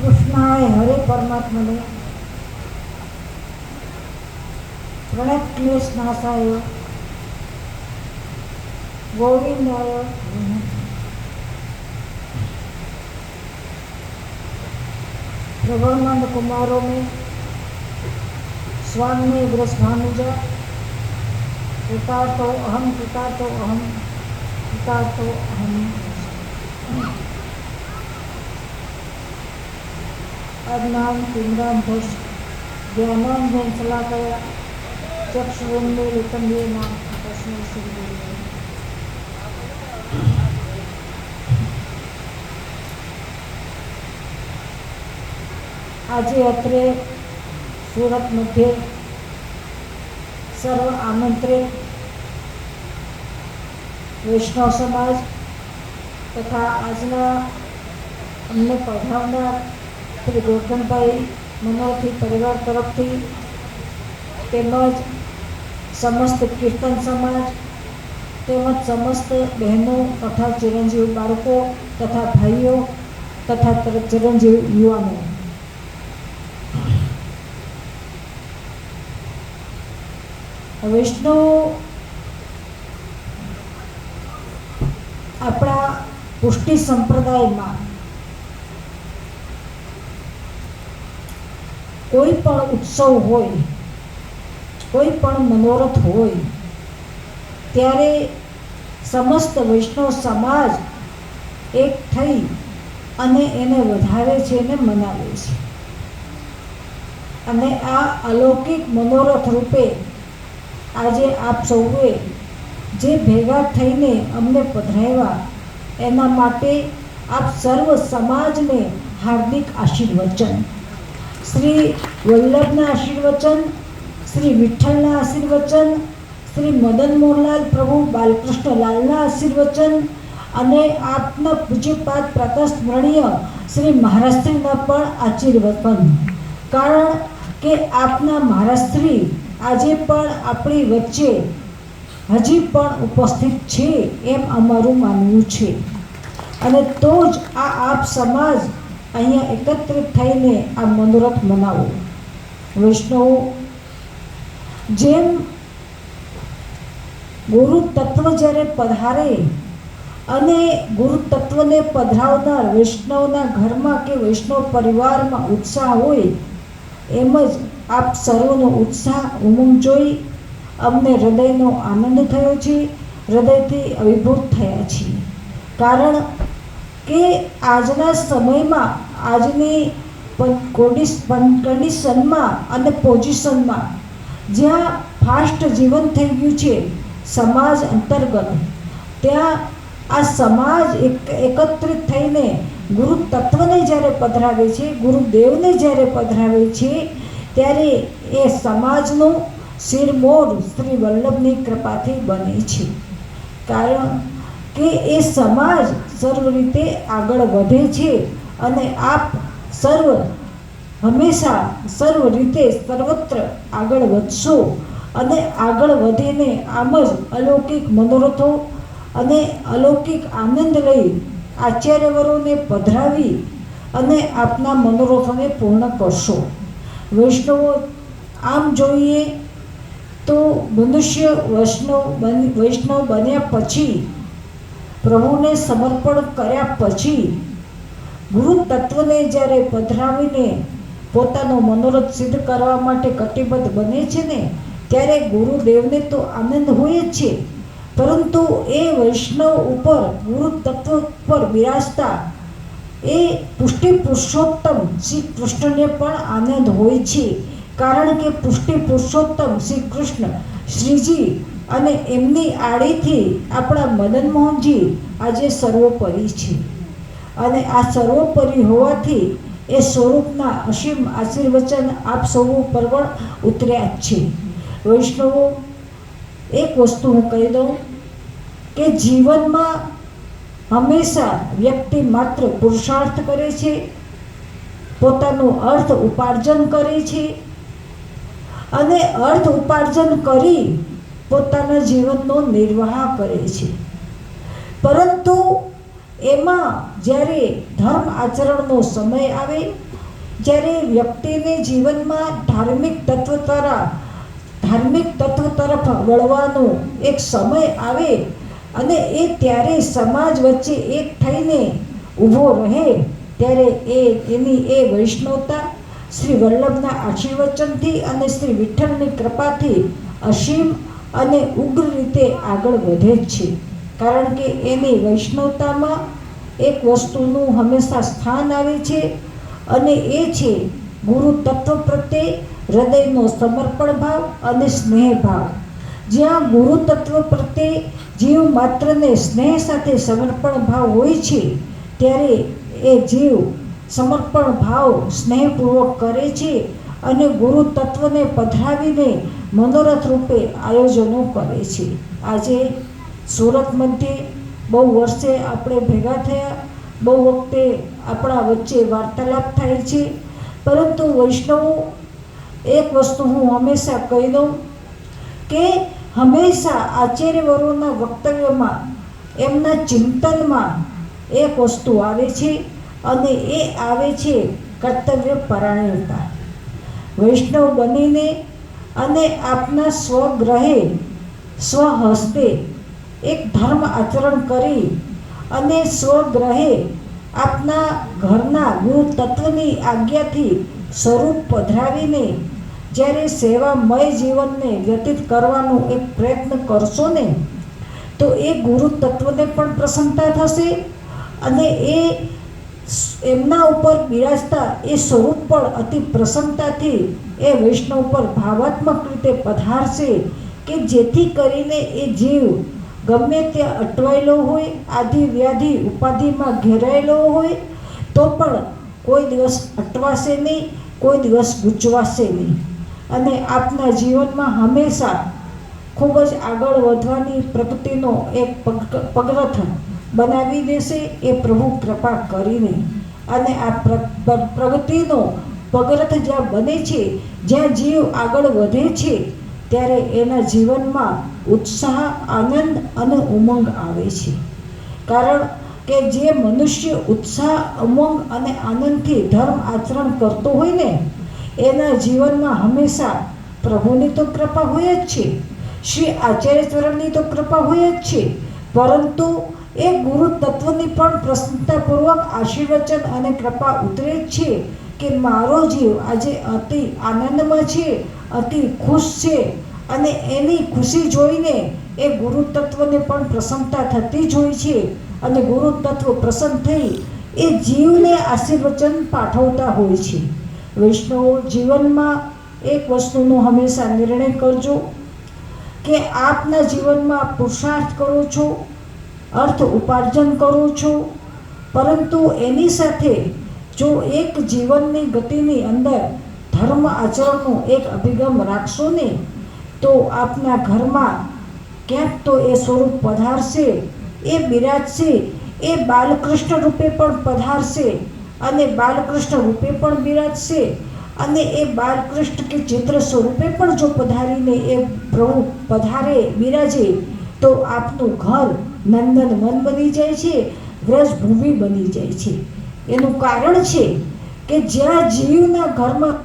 કૃષ્ણાય હરે પરમાત્મને પ્રણતક્લેશ નાશાય गोविंदाय प्रबंध कुमारों में स्वामी ग्रस्भानुजा पिता तो अहम पिता तो अहम पिता तो अहम अज्ञान तिम्रांधोष ज्ञानांजन शलाकया चक्षुरुन्मीलितं येन तस्मै श्रीगुरवे आज અત્રે સુરત મધ્ય સર્વ આમંત્રિત વૈષ્ણવ સમાજ તથા આજના અમને પધારનાર શ્રી ગોરધનભાઈ મનોહરથી પરિવાર તરફથી તેમજ સમસ્ત કીર્તન સમાજ તેમજ સમસ્ત બહેનો તથા ચિરંજીવ બાળકો તથા ભાઈઓ તથા ચિરંજીવ યુવાનો, વૈષ્ણવ આપણા પુષ્ટિ સંપ્રદાયમાં કોઈ પણ ઉત્સવ હોય, કોઈ પણ મનોરથ હોય ત્યારે સમસ્ત વૈષ્ણવ સમાજ એક થઈ અને એને વધારે છે અને મનાવે છે. અને આ અલૌકિક મનોરથ રૂપે આજે આપ સૌએ જે ભેગા થઈને અમને પધરાવ્યા એના માટે આપ સર્વ સમાજને હાર્દિક આશીર્વચન. શ્રી વલ્લભના આશીર્વચન, શ્રી વિઠ્ઠલના આશીર્વચન, શ્રી મદન મોહનલાલ પ્રભુ બાલકૃષ્ણલાલના આશીર્વચન અને આપના પૂજ્યપાદ પ્રાતઃસ્મરણીય શ્રી મહારાજશ્રીના પણ આશીર્વચન. કારણ કે આપના મહારાજશ્રી આજે પણ આપણી વચ્ચે હજી પણ ઉપસ્થિત છે એમ અમારું માનવું છે. અને તો જ આ આપ સમાજ અહીંયા એકત્રિત થઈને આ મનોરથ મનાવો. વૈષ્ણવો જેમ ગુરુ તત્વ જ્યારે પધારે અને ગુરુ તત્વને પધરાવનાર વૈષ્ણવના ઘરમાં કે વૈષ્ણવ પરિવારમાં ઉત્સાહ હોય એમ જ આપ સર્વનો ઉત્સાહ ઉમંગ જોઈ અમને હૃદયનો આનંદ થયો છે, હૃદયથી અભિભૂત થયા છીએ. કારણ કે આજના સમયમાં, આજની કન્ડિશનમાં અને પોઝિશનમાં જ્યાં ફાસ્ટ જીવન થઈ ગયું છે સમાજ અંતર્ગત, ત્યાં આ સમાજ એકત્રિત થઈને ગુરુ તત્વને જ્યારે પધરાવે છે, ગુરુદેવને જ્યારે પધરાવે છે ત્યારે એ સમાજનું શિરમોર શ્રી વલ્લભની કૃપાથી બને છે. કારણ કે એ સમાજ સર્વ રીતે આગળ વધે છે અને આપ સર્વ હંમેશા સર્વ રીતે સર્વત્ર આગળ વધશો અને આગળ વધીને આમ જ અલૌકિક મનોરથો અને અલૌકિક આનંદ લઈ આચાર્યવરોને પધરાવી અને આપના મનોરથોને પૂર્ણ કરશો. વૈષ્ણવો આમ જોઈએ તો મનુષ્ય વૈષ્ણવ બન્યા પછી, પ્રભુને સમર્પણ કર્યા પછી ગુરુ તત્વને જ્યારે પધરાવીને પોતાનો મનોરથ સિદ્ધ કરવા માટે કટિબદ્ધ બને છે ને, ત્યારે ગુરુદેવને તો આનંદ હોય જ છે, પરંતુ એ વૈષ્ણવ ઉપર, ગુરુ તત્વ ઉપર બિરાજતા એ પુષ્ટિ પુરુષોત્તમ શ્રી કૃષ્ણને પણ આનંદ હોય છે. કારણ કે પુષ્ટિ પુરુષોત્તમ શ્રી કૃષ્ણ શ્રીજી અને એમની આડીથી આપણા મદન મોહનજી આજે સર્વોપરી છે. અને આ સર્વોપરી હોવાથી એ સ્વરૂપના અસીમ આશીર્વચન આપ સૌ ઉપર પણ ઉતર્યા જ છે. વૈષ્ણવો એક વસ્તુ હું કહી દઉં કે જીવનમાં હંમેશા વ્યક્તિ માત્ર પુરુષાર્થ કરે છે, પોતાનું અર્થ ઉપાર્જન કરે છે અને અર્થ ઉપાર્જન કરી પોતાના જીવનનો નિર્વાહ કરે છે. પરંતુ એમાં જ્યારે ધર્મ આચરણનો સમય આવે જ્યારે વ્યક્તિને જીવનમાં ધાર્મિક તત્વ તરફ વળવાનો એક સમય આવે અને એ ત્યારે સમાજ વચ્ચે એક થઈને ઊભો રહે, ત્યારે એની વૈષ્ણવતા શ્રી વલ્લભના આશીર્વચનથી અને શ્રી વિઠ્ઠલની કૃપાથી અસીમ અને ઉગ્ર રીતે આગળ વધે જ છે. કારણ કે એની વૈષ્ણવતામાં એક વસ્તુનું હંમેશા સ્થાન આવે છે અને એ છે ગુરુ તત્વ પ્રત્યે હૃદયનો સમર્પણ ભાવ અને સ્નેહ ભાવ. જ્યાં ગુરુ તત્વ પ્રત્યે જીવ માત્રને સ્નેહ સાથે સમર્પણ ભાવ હોય છે, ત્યારે એ જીવ સમર્પણ ભાવ સ્નેહપૂર્વક કરે છે અને ગુરુ તત્વને પધરાવીને મનોરથ રૂપે આયોજનો કરે છે. આજે સુરત મધ્યે બહુ વર્ષે આપણે ભેગા થયા, બહુ વખતે આપણા વચ્ચે વાર્તાલાપ થાય છે, પરંતુ વૈષ્ણવો એક વસ્તુ હું હંમેશા કહી દઉં કે હંમેશા આચાર્યવરોના વક્તવ્યમાં, એમના ચિંતનમાં એક વસ્તુ આવે છે અને એ આવે છે કર્તવ્ય પરાયણતા. વૈષ્ણવ બનીને અને આપના સ્વગ્રહે સ્વહસ્તે એક ધર્મ આચરણ કરી અને સ્વગ્રહે આપના ઘરના ગુરુ તત્વની આજ્ઞાથી સ્વરૂપ પધરાવીને જ્યારે સેવામય જીવનને વ્યતીત કરવાનો એક પ્રયત્ન કરશો ને, તો એ ગુરુ તત્વને પણ પ્રસન્નતા થશે અને એમના ઉપર બિરાજતા એ સ્વરૂપ પણ અતિ પ્રસન્નતાથી એ વૈષ્ણવ પર ભાવાત્મક રીતે પધારશે કે જેથી કરીને એ જીવ ગમે ત્યાં અટવાયેલો હોય, આદિ વ્યાધિ ઉપાધિમાં ઘેરાયેલો હોય, તો પણ કોઈ દિવસ અટવાશે નહીં, કોઈ દિવસ ગૂંચવાશે નહીં અને આપના જીવનમાં હંમેશા ખૂબ જ આગળ વધવાની પ્રગતિનો એક પગરથ બનાવી દેશે એ પ્રભુ કૃપા કરીને. અને આ પ્રગતિનો પગરથ જ્યાં બને છે, જ્યાં જીવ આગળ વધે છે, ત્યારે એના જીવનમાં ઉત્સાહ, આનંદ અને ઉમંગ આવે છે. કારણ કે જે મનુષ્ય ઉત્સાહ, ઉમંગ અને આનંદથી ધર્મ આચરણ કરતો હોય ને, એના જીવનમાં હંમેશા પ્રભુની તો કૃપા હોય જ છે, શ્રી આચાર્યચરણની તો કૃપા હોય જ છે, પરંતુ એ ગુરુ તત્વની પણ પ્રસન્નતાપૂર્વક આશીર્વચન અને કૃપા ઉતરે જ છે કે મારો જીવ આજે અતિ આનંદમાં છે, અતિ ખુશ છે અને એની ખુશી જોઈને એ ગુરુ તત્વને પણ પ્રસન્નતા થતી જ હોય છે અને ગુરુ તત્વ પ્રસન્ન થઈ એ જીવને આશીર્વચન પાઠવતા હોય છે. વૈષ્ણવો જીવનમાં એક વસ્તુનો હંમેશા નિર્ણય કરજો કે આપના જીવનમાં પુરુષાર્થ કરો છો, અર્થ ઉપાર્જન કરો છો, પરંતુ એની સાથે જો એક જીવનની ગતિની અંદર ધર્મ આચરણનો એક અભિગમ રાખશો ને, તો આપના ઘરમાં ક્યાંક તો એ સ્વરૂપ પધારશે, એ બિરાજશે, એ બાલકૃષ્ણ રૂપે પણ પધારશે અને બાલકૃષ્ણ રૂપે પણ બિરાજશે અને એ બાલકૃષ્ણ કે ચિત્ર સ્વરૂપે પણ જો પધારીને એ પ્રભુ પધારે, બિરાજે, તો આપનું ઘર નંદન વન બની જાય છે, વ્રજભૂમિ બની જાય છે. એનું કારણ છે કે જ્યાં જીવના ઘરમાં